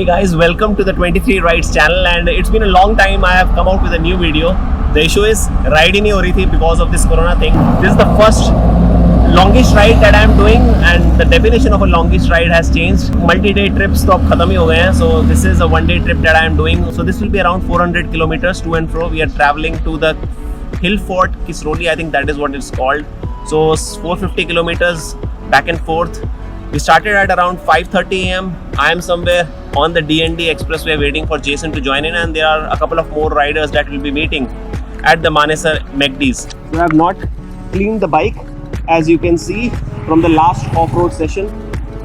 guys, welcome to the 23 Rides channel, and it's been a long time I have come out with a new video. The issue is ride ही नहीं हो रही थी because of this corona thing. This is the first longest ride that I am doing, and the definition of a longest ride has changed. Multi-day trips तो अब खत्म ही हो गए हैं, so this is a one-day trip that I am doing. So this will be around 400 kilometers to and fro. We are traveling to the Hill Fort Kisroli, I think that is what it's called. So 450 kilometers back and forth. We started at around 5:30 AM. I am somewhere on the DND Expressway waiting for Jason to join in, and there are a couple of more riders that will be meeting at the Manesar McD's. So I have not cleaned the bike, as you can see from the last off-road session,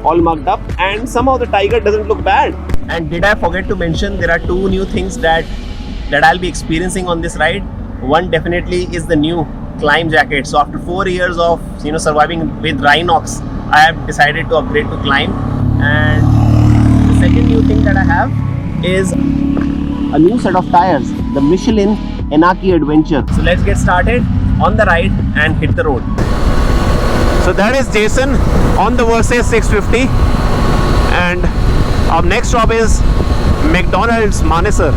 all mugged up, and somehow the Tiger doesn't look bad. And did I forget to mention there are two new things that I'll be experiencing on this ride. One definitely is the new Climb jacket. So after 4 years of surviving with Rhinox, I have decided to upgrade to Climb. And the second new thing that I have is a new set of tires, the Michelin Enaki Adventure. So let's get started on the ride and hit the road. So that is Jason on the Versys 650, and our next stop is McDonald's Manesar.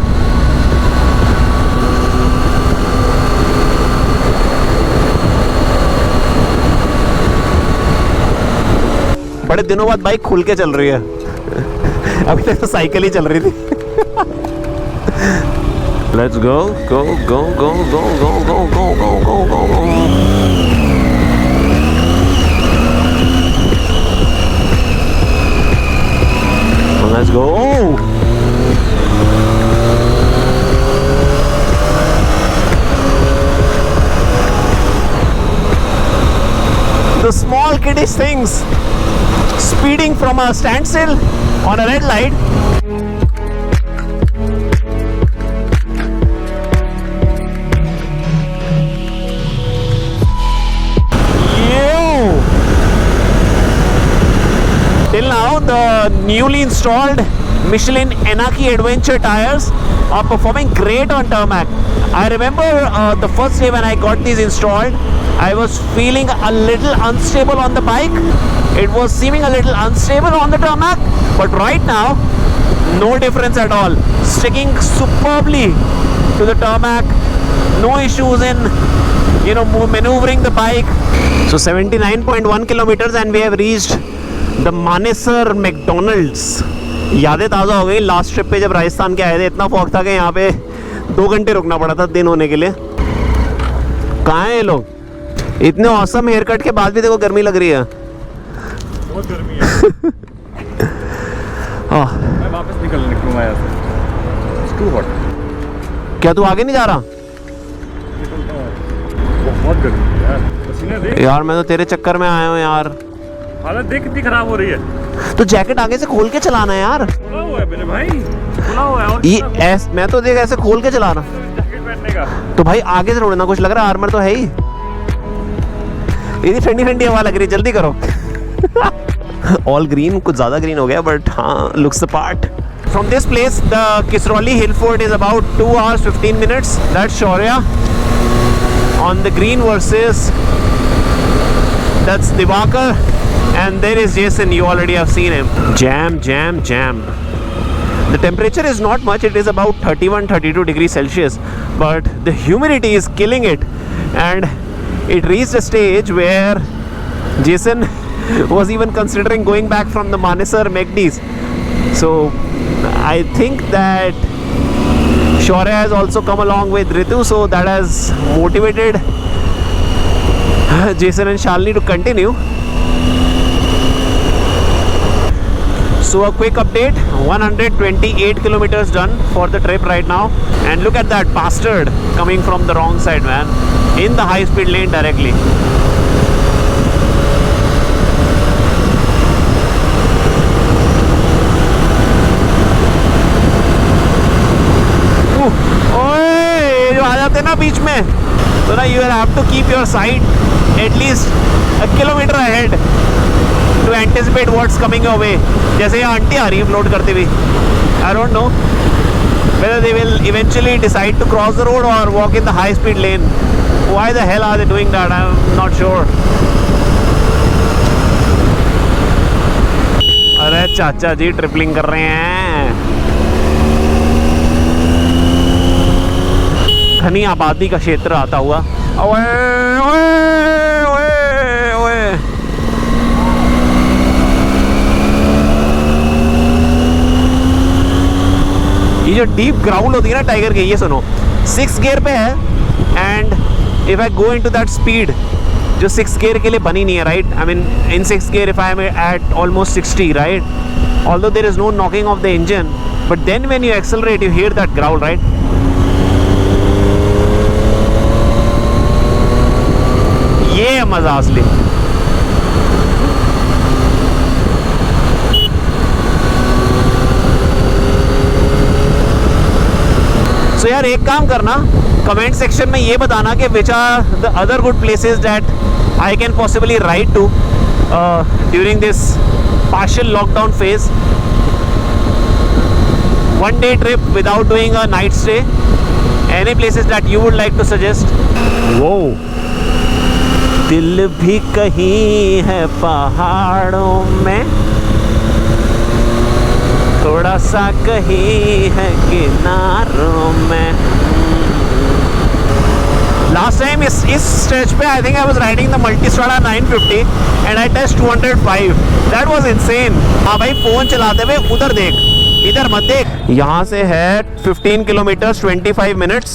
बड़े दिनों बाद bike खुल के चल रही है। अभी तक तो साइकिल ही चल रही थी। Let's go, go, go, go, go, go, go, go, go, go, go, go. Let's go. The small kiddish things. Speeding from a standstill on a red light. Till now, the newly installed Michelin Enaki Adventure tires are performing great on tarmac. I remember the first day when I got these installed, I was feeling a little unstable on the bike. It was seeming a little unstable on the tarmac, but right now, no difference at all. Sticking superbly to the tarmac, no issues in maneuvering the bike. So 79.1 kilometers and we have reached the Manesar McDonald's. यादें ताज़ा हो गई। Last trip पे जब राजस्थान के आए थे, इतना फॉग था कि यहाँ पे 2 घंटे रुकना पड़ा था दिन होने के लिए। कहाँ हैं ये लोग? इतने औसम हेयर कट के बाद भी देखो गर्मी लग रही है। बहुत गर्मी है। मैं वापस निकलूंगा यहाँ से। It's too hot. क्या तू आगे नहीं जा रहा? बहुत गर्मी है यार। पसीने देख। यार मैं तो तेरे चक्कर में आया हूँ यार। हालत देख कितनी खराब हो रही है। तो जैकेट आगे से खोल के चलाना है यार। खुला हुआ है मेरे भाई। खुला हुआ है। और ये मैं तो देख ऐसे खोल के चलाना। जैकेट पहनने का। तो भाई आगे से उड़ना कुछ लग रहा है, आर्मर तो है ही। इतनी ठंडी ठंडी हवा लग रही है, जल्दी करो। ऑल ग्रीन, कुछ ज्यादा ग्रीन हो गया, बट हाँ, looks the part. From this place, the Kisroli Hill Fort is about 2 hours 15 minutes. That's Shaurya. On the green Versys, that's Divakar, and there is Jason. You already have seen him. Jam, jam, jam. The temperature is not much. It is about 31-32 degrees Celsius, but the humidity is killing it, and it reached a stage where Jason was even considering going back from the Manesar McD's. So I think that Shaurya has also come along with Ritu, so that has motivated Jason and Shalini to continue. So a quick update, 128 kilometers done for the trip right now, and look at that bastard coming from the wrong side, man, in the high speed lane directly. ओए जो आ जाते ना बीच में, तो ना you will have to keep your sight at least a kilometer ahead to anticipate what's coming your way. जैसे ये aunty आ रही है फ्लोट करती हुई, I don't know whether they will eventually decide to cross the road or walk in the high speed lane. Why the hell are they doing that? I'm not sure. अरे चाचा जी tripling कर रहे हैं। घनी आबादी का क्षेत्र आता हुआ। ओए ओए ओए ओए, ये जो डीप ग्राउंड होती है ना टाइगर की, ये सुनो 6 गियर पे है and if I go into that speed जो 6 गियर के लिए बनी नहीं है, right? I mean in 6 gear if I am at almost 60, right? Although there is no knocking of the engine, but then when you accelerate you hear that growl, right? ये है मजा असली। So यार एक काम करना, कमेंट सेक्शन में ये बताना कि which are the other good places that I can possibly ride to during this partial lockdown phase. One day trip without doing a night stay. Any places that you would like to suggest? Whoa! दिल भी कहीं है पहाड़ों में, थोड़ा सा कहीं है किनारों में। लास्ट टाइम इस स्ट्रेच पे I think I was riding the Multistrada 950 and I touch 205। That was insane. हाँ भाई, फोन चलाते हुए उधर देख, इधर मत देख। यहाँ से है 15 किलोमीटर 25 मिनट्स।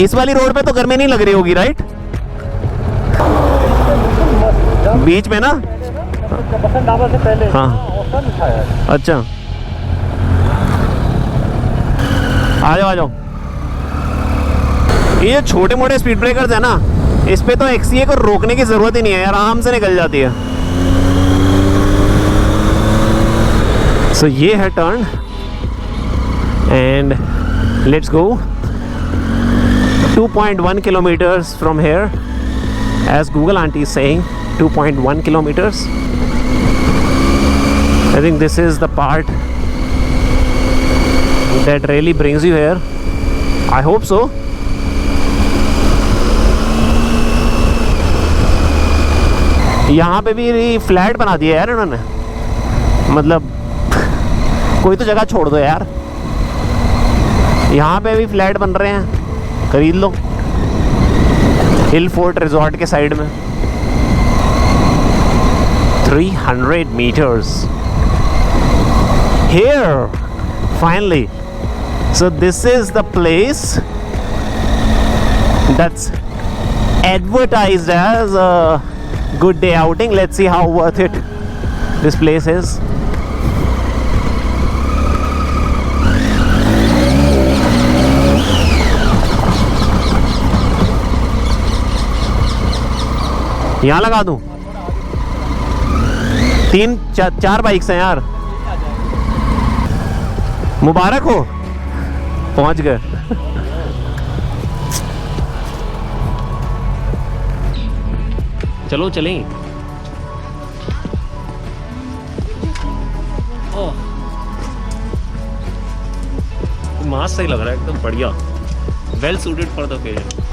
इस वाली रोड पे तो गर्मी नहीं लग रही होगी, राइट? बीच में ना, ढाबा से पहले। हाँ अच्छा, आ जाओ आ जाओ। ये छोटे मोटे स्पीड ब्रेकर्स है ना, इस पे तो एक्सीए को रोकने की जरूरत ही नहीं है यार, आराम से निकल जाती है। सो ये है turn and let's go 2.1 kilometers from here, as Google auntie is saying 2.1 kilometers. I think this is the part that really brings you here. I hope so. यहाँ पे भी फ्लैट बना दिया यार इन्होंने, मतलब कोई तो जगह छोड़ दो यार। यहाँ पे भी फ्लैट बन रहे हैं, खरीद लो हिल फोर्ट रिजॉर्ट के साइड में। 300 meters here finally. So this is the place that's advertised as a good day outing. Let's see how worth it this place is. यहाँ लगा दूं? 3-4 बाइक्स हैं यार। मुबारक हो, पहुंच गए। चलो चलें। मास्क सही लग रहा है, एकदम बढ़िया, well suited for the occasion.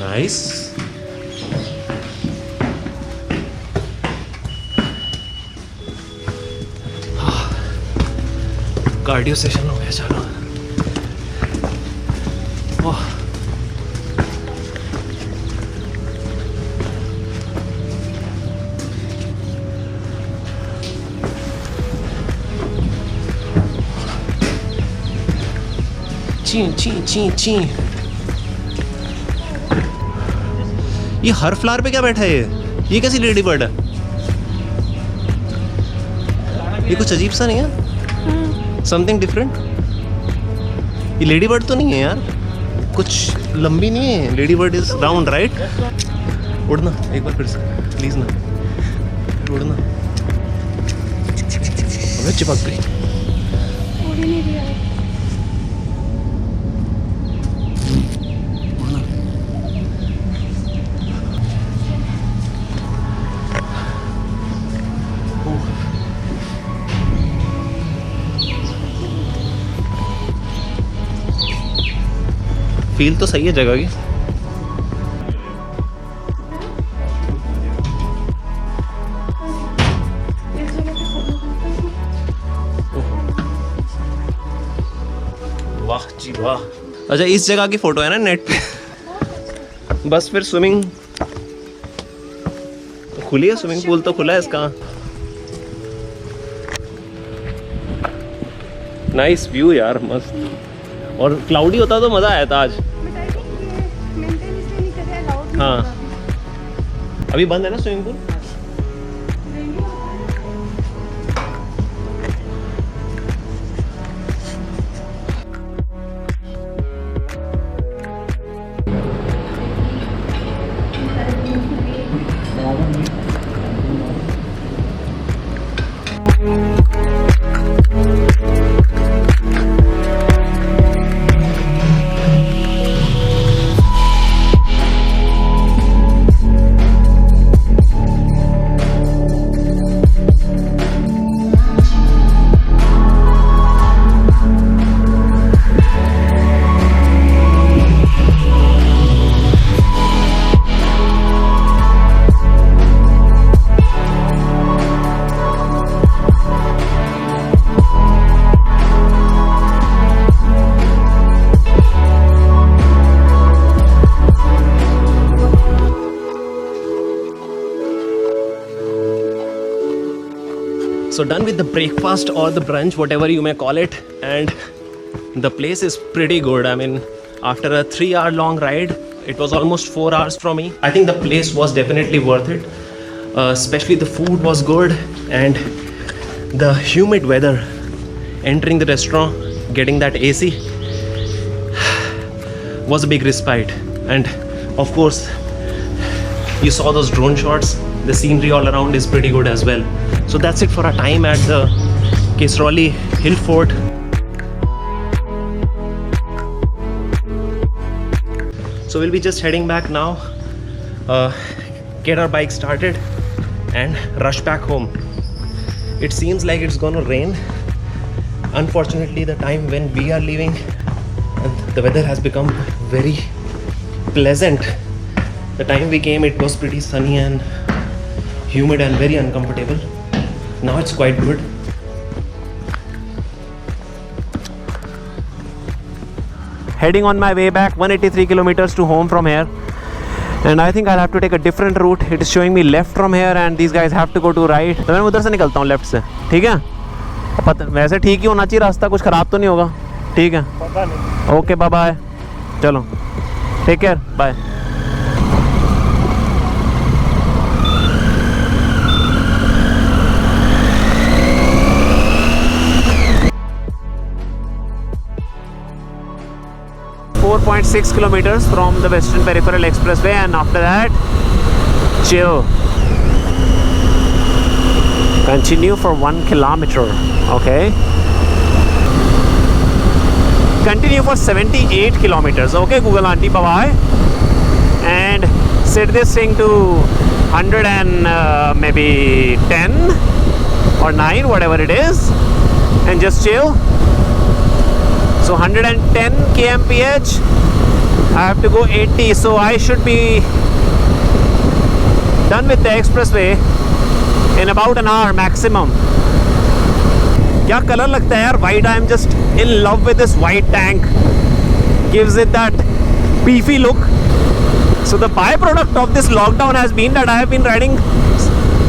Nice. Cardio session हो गया, चलो। ची ची ची ची। ये हर फ्लावर पे क्या बैठा है? ये कैसी लेडी बर्ड है? ये कुछ अजीब सा नहीं है? Something different. ये लेडी बर्ड तो नहीं है यार, कुछ लंबी नहीं है। Lady bird is round, right? उड़ना एक बार फिर से प्लीज ना, उड़ना। अबे चिपक गई। फील तो सही है जगह की। वाह। अच्छा इस जगह की फोटो है ना नेट पे। बस फिर स्विमिंग खुली है, स्विमिंग पूल तो खुला है इसका। नाइस व्यू यार, मस्त। और क्लाउडी होता तो मज़ा आया था आज। हाँ अभी बंद है ना swimming pool. So done with the breakfast or the brunch, whatever you may call it, and the place is pretty good. I mean, after a 3-hour long ride, it was almost 4 hours from me. I think the place was definitely worth it. Especially the food was good, and the humid weather. Entering the restaurant, getting that AC was a big respite. And of course, you saw those drone shots. The scenery all around is pretty good as well. So that's it for our time at the Kisrauli Hill Fort. So we'll be just heading back now, get our bike started and rush back home. It seems like it's gonna rain. Unfortunately, the time when we are leaving, and the weather has become very pleasant. The time we came, it was pretty sunny and humid and very uncomfortable. Now it's quite good. Heading on my way back, 183 kilometers to home from here, and I think I'll have to take a different route. It is showing me left from here and these guys have to go to right. तो मैं उधर से निकलता हूँ, left से। ठीक है, वैसे ठीक ही होना चाहिए रास्ता, कुछ ख़राब तो नहीं होगा। ठीक है, ओके बाय बाय, चलो take care, bye. .6 kilometers from the Western Peripheral Expressway, and after that, chill. Continue for 1 kilometer. Okay. Continue for 78 kilometers. Okay, Google Auntie, bye bye. And set this thing to 100 and maybe 10 or 9, whatever it is, and just chill. So 110 kmph, I have to go 80, so I should be done with the expressway in about an hour maximum. क्या colour लगता है यार, white. I am just in love with this white tank. Gives it that beefy look. So the byproduct of this lockdown has been that I have been riding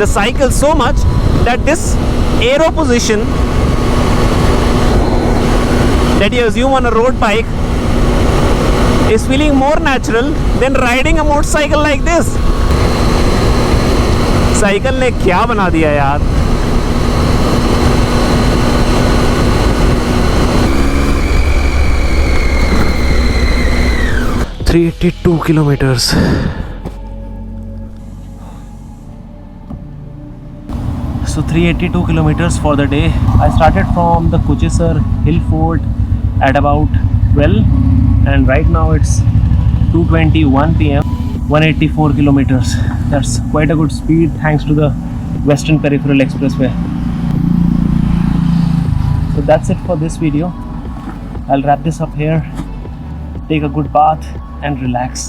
the cycle so much that this aero position that you assume on a road bike is feeling more natural than riding a motorcycle like this. Cycle ने क्या बना दिया यार। $382 kilometers. So 382 kilometers for the day. I started from the Kuchisar Hill Fort at about 12, and right now it's 2:21 p.m. 184 kilometers. That's quite a good speed thanks to the Western Peripheral Expressway. So that's it for this video. I'll wrap this up here, take a good bath and relax.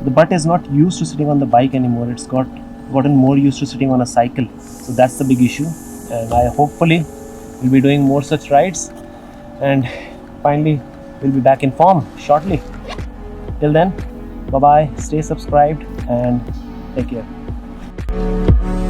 The butt is not used to sitting on the bike anymore. It's gotten more used to sitting on a cycle. So that's the big issue. And I hopefully we'll be doing more such rides, and finally we'll be back in form shortly. Till then, bye bye, stay subscribed and take care.